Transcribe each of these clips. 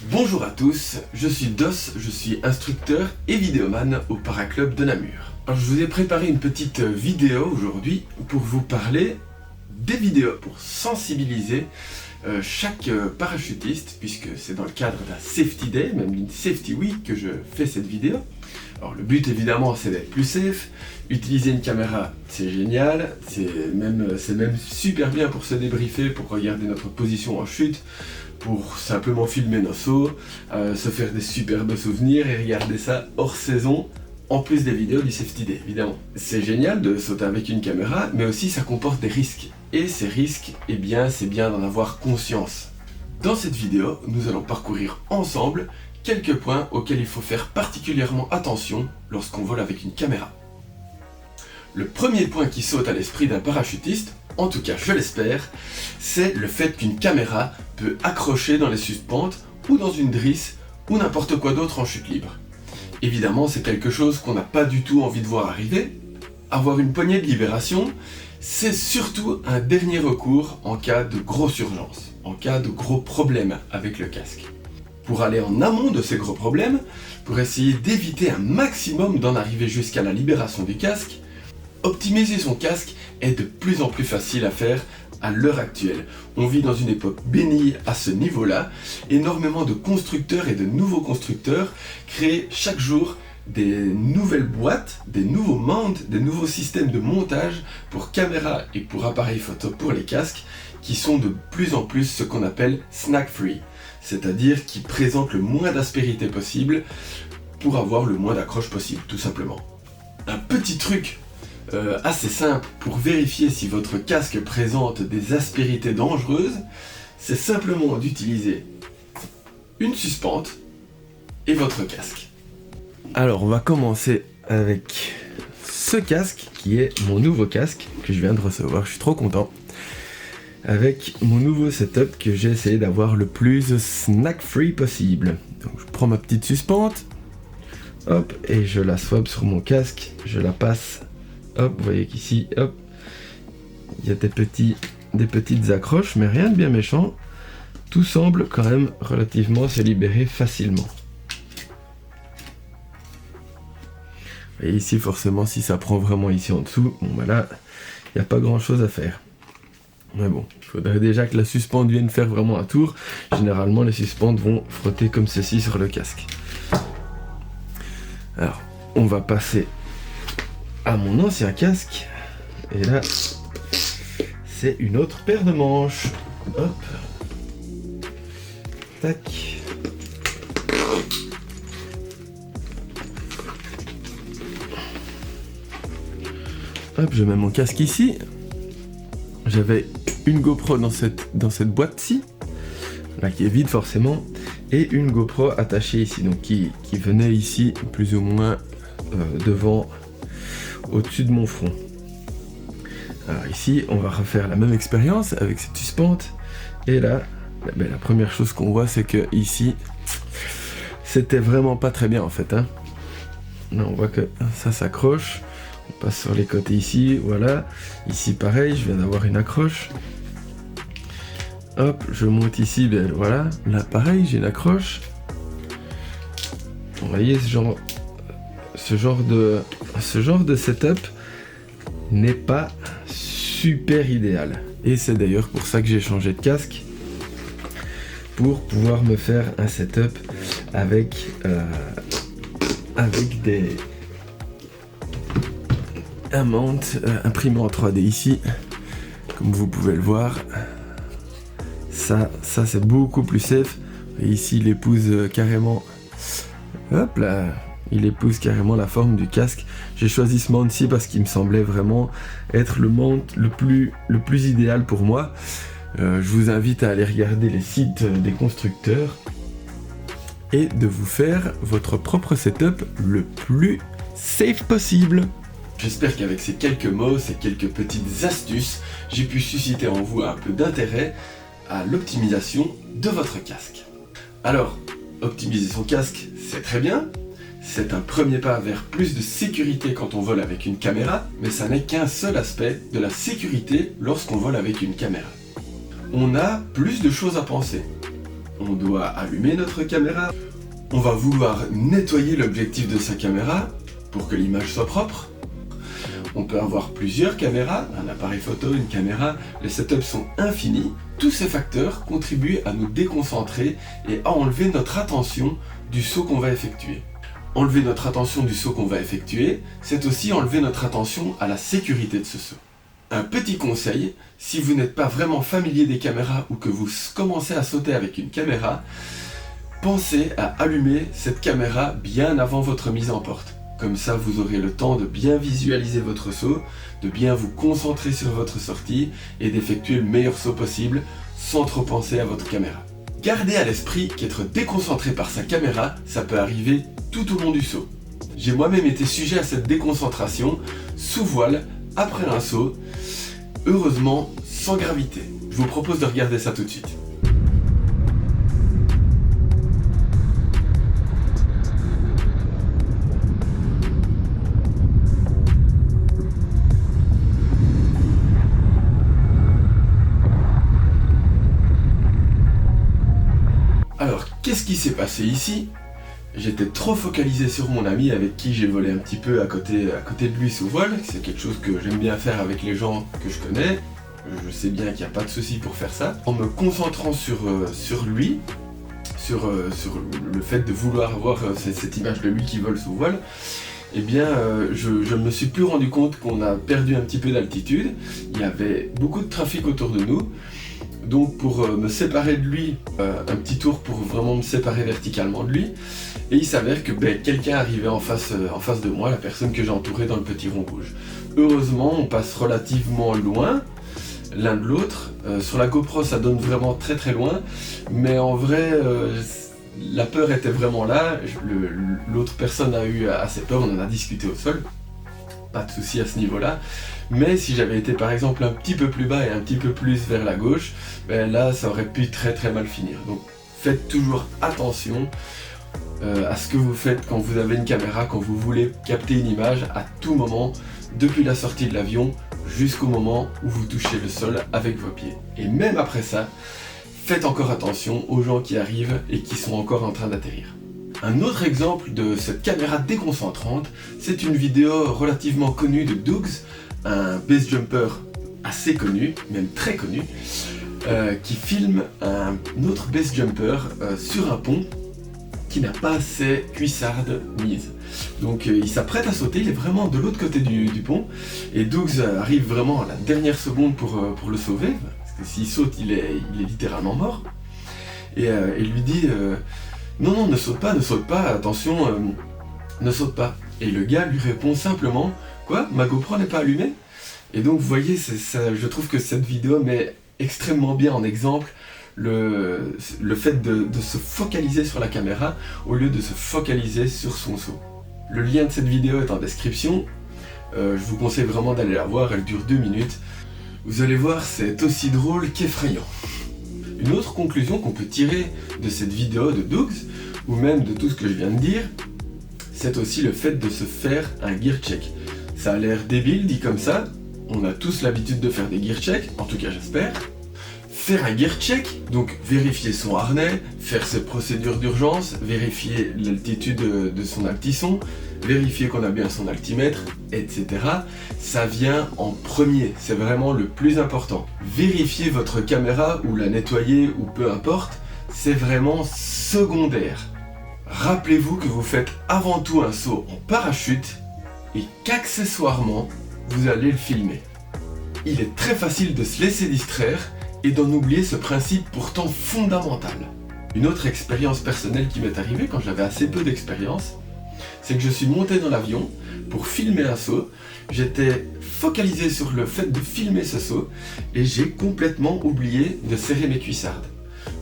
Bonjour à tous, je suis Dos, je suis instructeur et vidéoman au Paraclub de Namur. Alors je vous ai préparé une petite vidéo aujourd'hui pour vous parler des vidéos pour sensibiliser chaque parachutiste, puisque c'est dans le cadre d'un Safety Day, même d'une Safety Week que je fais cette vidéo. Alors le but évidemment c'est d'être plus safe, utiliser une caméra c'est génial, c'est même super bien pour se débriefer, pour regarder notre position en chute, pour simplement filmer nos sauts, se faire des superbes souvenirs et regarder ça hors saison, en plus des vidéos du Safety Day évidemment. C'est génial de sauter avec une caméra, mais aussi ça comporte des risques. Et ces risques, eh bien c'est bien d'en avoir conscience. Dans cette vidéo, nous allons parcourir ensemble quelques points auxquels il faut faire particulièrement attention lorsqu'on vole avec une caméra. Le premier point qui saute à l'esprit d'un parachutiste, en tout cas je l'espère, c'est le fait qu'une caméra peut accrocher dans les suspentes ou dans une drisse ou n'importe quoi d'autre en chute libre. Évidemment c'est quelque chose qu'on n'a pas du tout envie de voir arriver. Avoir une poignée de libération, c'est surtout un dernier recours en cas de grosse urgence, en cas de gros problèmes avec le casque. Pour aller en amont de ces gros problèmes, pour essayer d'éviter un maximum d'en arriver jusqu'à la libération du casque, optimiser son casque est de plus en plus facile à faire à l'heure actuelle. On vit dans une époque bénie à ce niveau-là. Énormément de constructeurs et de nouveaux constructeurs créent chaque jour des nouvelles boîtes, des nouveaux mounts, des nouveaux systèmes de montage pour caméras et pour appareils photo pour les casques qui sont de plus en plus ce qu'on appelle snack-free, c'est-à-dire qui présentent le moins d'aspérité possible pour avoir le moins d'accroche possible, tout simplement. Un petit truc assez simple pour vérifier si votre casque présente des aspérités dangereuses, c'est simplement d'utiliser une suspente et votre casque. Alors on va commencer avec ce casque qui est mon nouveau casque que je viens de recevoir, je suis trop content. Avec mon nouveau setup que j'ai essayé d'avoir le plus snack free possible. Donc je prends ma petite suspente, hop, et je la swap sur mon casque, je la passe, hop, vous voyez qu'ici, hop, il y a des petites accroches, mais rien de bien méchant. Tout semble quand même relativement se libérer facilement. Et ici forcément si ça prend vraiment ici en dessous, bon bah là, il n'y a pas grand chose à faire. Mais bon, il faudrait déjà que la suspente vienne faire vraiment un tour. Généralement, les suspentes vont frotter comme ceci sur le casque. Alors, on va passer à mon ancien casque. Et là, c'est une autre paire de manches. Hop. Tac. Hop, je mets mon casque ici. J'avais une GoPro dans cette boîte-ci, là qui est vide forcément, et une GoPro attachée ici, donc qui venait ici plus ou moins devant, au-dessus de mon front. Alors ici, on va refaire la même expérience avec cette suspente, et là, la première chose qu'on voit, c'est que ici, c'était vraiment pas très bien en fait. Là, on voit que ça s'accroche. On passe sur les côtés ici, voilà. Ici pareil, je viens d'avoir une accroche. Hop, je monte ici, ben voilà. Là pareil, j'ai une accroche. Vous voyez, ce genre de setup n'est pas super idéal. Et c'est d'ailleurs pour ça que j'ai changé de casque. Pour pouvoir me faire un setup avec un mount imprimé en 3D ici, comme vous pouvez le voir. Ça c'est beaucoup plus safe. Et ici il épouse carrément, hop là, il épouse carrément la forme du casque. J'ai choisi ce mount-ci parce qu'il me semblait vraiment être le mount le plus idéal pour moi. Je vous invite à aller regarder les sites des constructeurs et de vous faire votre propre setup le plus safe possible. J'espère qu'avec ces quelques mots, ces quelques petites astuces, j'ai pu susciter en vous un peu d'intérêt à l'optimisation de votre casque. Alors, optimiser son casque, c'est très bien. C'est un premier pas vers plus de sécurité quand on vole avec une caméra, mais ça n'est qu'un seul aspect de la sécurité lorsqu'on vole avec une caméra. On a plus de choses à penser. on doit allumer notre caméra, on va vouloir nettoyer l'objectif de sa caméra pour que l'image soit propre. On peut avoir plusieurs caméras, un appareil photo, une caméra, les setups sont infinis. Tous ces facteurs contribuent à nous déconcentrer et à enlever notre attention du saut qu'on va effectuer. Enlever notre attention du saut qu'on va effectuer, c'est aussi enlever notre attention à la sécurité de ce saut. Un petit conseil, si vous n'êtes pas vraiment familier des caméras ou que vous commencez à sauter avec une caméra, pensez à allumer cette caméra bien avant votre mise en porte. Comme ça, vous aurez le temps de bien visualiser votre saut, de bien vous concentrer sur votre sortie et d'effectuer le meilleur saut possible sans trop penser à votre caméra. Gardez à l'esprit qu'être déconcentré par sa caméra, ça peut arriver tout au long du saut. J'ai moi-même été sujet à cette déconcentration sous voile après un saut, heureusement sans gravité. Je vous propose de regarder ça tout de suite. Alors, qu'est-ce qui s'est passé ici? J'étais trop focalisé sur mon ami avec qui j'ai volé un petit peu à côté de lui sous voile. C'est quelque chose que j'aime bien faire avec les gens que je connais. Je sais bien qu'il n'y a pas de souci pour faire ça. En me concentrant sur lui, sur le fait de vouloir avoir cette image de lui qui vole sous voile, eh bien, je ne me suis plus rendu compte qu'on a perdu un petit peu d'altitude. Il y avait beaucoup de trafic autour de nous. Donc pour me séparer de lui, un petit tour pour vraiment me séparer verticalement de lui, et il s'avère que quelqu'un arrivait en face de moi, la personne que j'ai entourée dans le petit rond rouge. Heureusement, on passe relativement loin l'un de l'autre. Sur la GoPro, ça donne vraiment très très loin, mais en vrai, la peur était vraiment là. L'autre personne a eu assez peur, on en a discuté au sol. Pas de souci à ce niveau-là, mais si j'avais été par exemple un petit peu plus bas et un petit peu plus vers la gauche, là ça aurait pu très très mal finir. Donc faites toujours attention à ce que vous faites quand vous avez une caméra, quand vous voulez capter une image à tout moment, depuis la sortie de l'avion jusqu'au moment où vous touchez le sol avec vos pieds. Et même après ça, faites encore attention aux gens qui arrivent et qui sont encore en train d'atterrir. Un autre exemple de cette caméra déconcentrante, c'est une vidéo relativement connue de Dougs, un base jumper assez connu, même très connu, qui filme un autre base jumper sur un pont qui n'a pas ses cuissardes mises. Donc il s'apprête à sauter, il est vraiment de l'autre côté du pont, et Dougs arrive vraiment à la dernière seconde pour le sauver, parce que s'il saute, il est littéralement mort, et il lui dit non, ne saute pas, attention, ne saute pas. Et le gars lui répond simplement, quoi, ma GoPro n'est pas allumée? Et donc vous voyez, je trouve que cette vidéo met extrêmement bien en exemple le fait de se focaliser sur la caméra au lieu de se focaliser sur son saut. Le lien de cette vidéo est en description, je vous conseille vraiment d'aller la voir, elle dure 2 minutes. Vous allez voir, c'est aussi drôle qu'effrayant. Une autre conclusion qu'on peut tirer de cette vidéo de Dougs, ou même de tout ce que je viens de dire, c'est aussi le fait de se faire un gear check. Ça a l'air débile dit comme ça, on a tous l'habitude de faire des gear checks, en tout cas j'espère. Faire un gear check, donc vérifier son harnais, faire ses procédures d'urgence, vérifier l'altitude de son altisson, vérifier qu'on a bien son altimètre, etc. Ça vient en premier, c'est vraiment le plus important. Vérifier votre caméra ou la nettoyer ou peu importe, c'est vraiment secondaire. Rappelez-vous que vous faites avant tout un saut en parachute et qu'accessoirement, vous allez le filmer. Il est très facile de se laisser distraire et d'en oublier ce principe pourtant fondamental. Une autre expérience personnelle qui m'est arrivée quand j'avais assez peu d'expérience, c'est que je suis monté dans l'avion pour filmer un saut. J'étais focalisé sur le fait de filmer ce saut et j'ai complètement oublié de serrer mes cuissardes.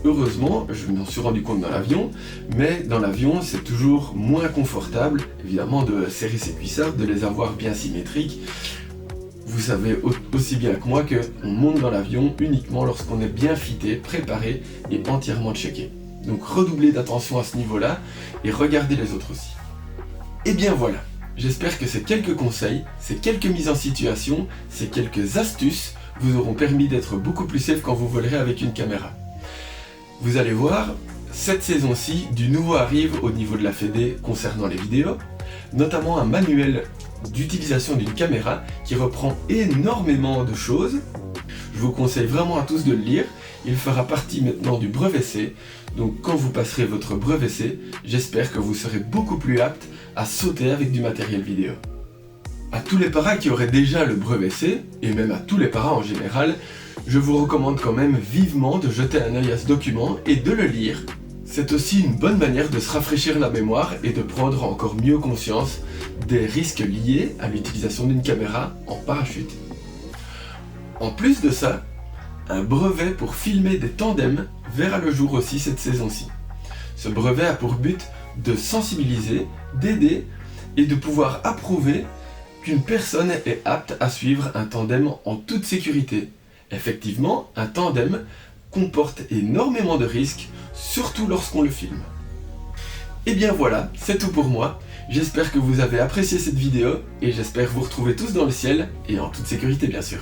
Heureusement, je m'en suis rendu compte dans l'avion, mais dans l'avion c'est toujours moins confortable, évidemment, de serrer ses cuissardes, de les avoir bien symétriques. Vous savez aussi bien que moi qu'on monte dans l'avion uniquement lorsqu'on est bien fité, préparé et entièrement checké. Donc redoublez d'attention à ce niveau-là et regardez les autres aussi. Et bien voilà, j'espère que ces quelques conseils, ces quelques mises en situation, ces quelques astuces vous auront permis d'être beaucoup plus safe quand vous volerez avec une caméra. Vous allez voir, cette saison-ci, du nouveau arrive au niveau de la Fédé concernant les vidéos, notamment un manuel d'utilisation d'une caméra qui reprend énormément de choses. Je vous conseille vraiment à tous de le lire, il fera partie maintenant du brevet C, donc quand vous passerez votre brevet C, j'espère que vous serez beaucoup plus apte à sauter avec du matériel vidéo. À tous les paras qui auraient déjà le brevet C, et même à tous les paras en général, je vous recommande quand même vivement de jeter un œil à ce document et de le lire. C'est aussi une bonne manière de se rafraîchir la mémoire et de prendre encore mieux conscience des risques liés à l'utilisation d'une caméra en parachute. En plus de ça, un brevet pour filmer des tandems verra le jour aussi cette saison-ci. Ce brevet a pour but de sensibiliser, d'aider et de pouvoir approuver qu'une personne est apte à suivre un tandem en toute sécurité. Effectivement, un tandem comporte énormément de risques, surtout lorsqu'on le filme. Et bien voilà, c'est tout pour moi. J'espère que vous avez apprécié cette vidéo et j'espère vous retrouver tous dans le ciel et en toute sécurité bien sûr.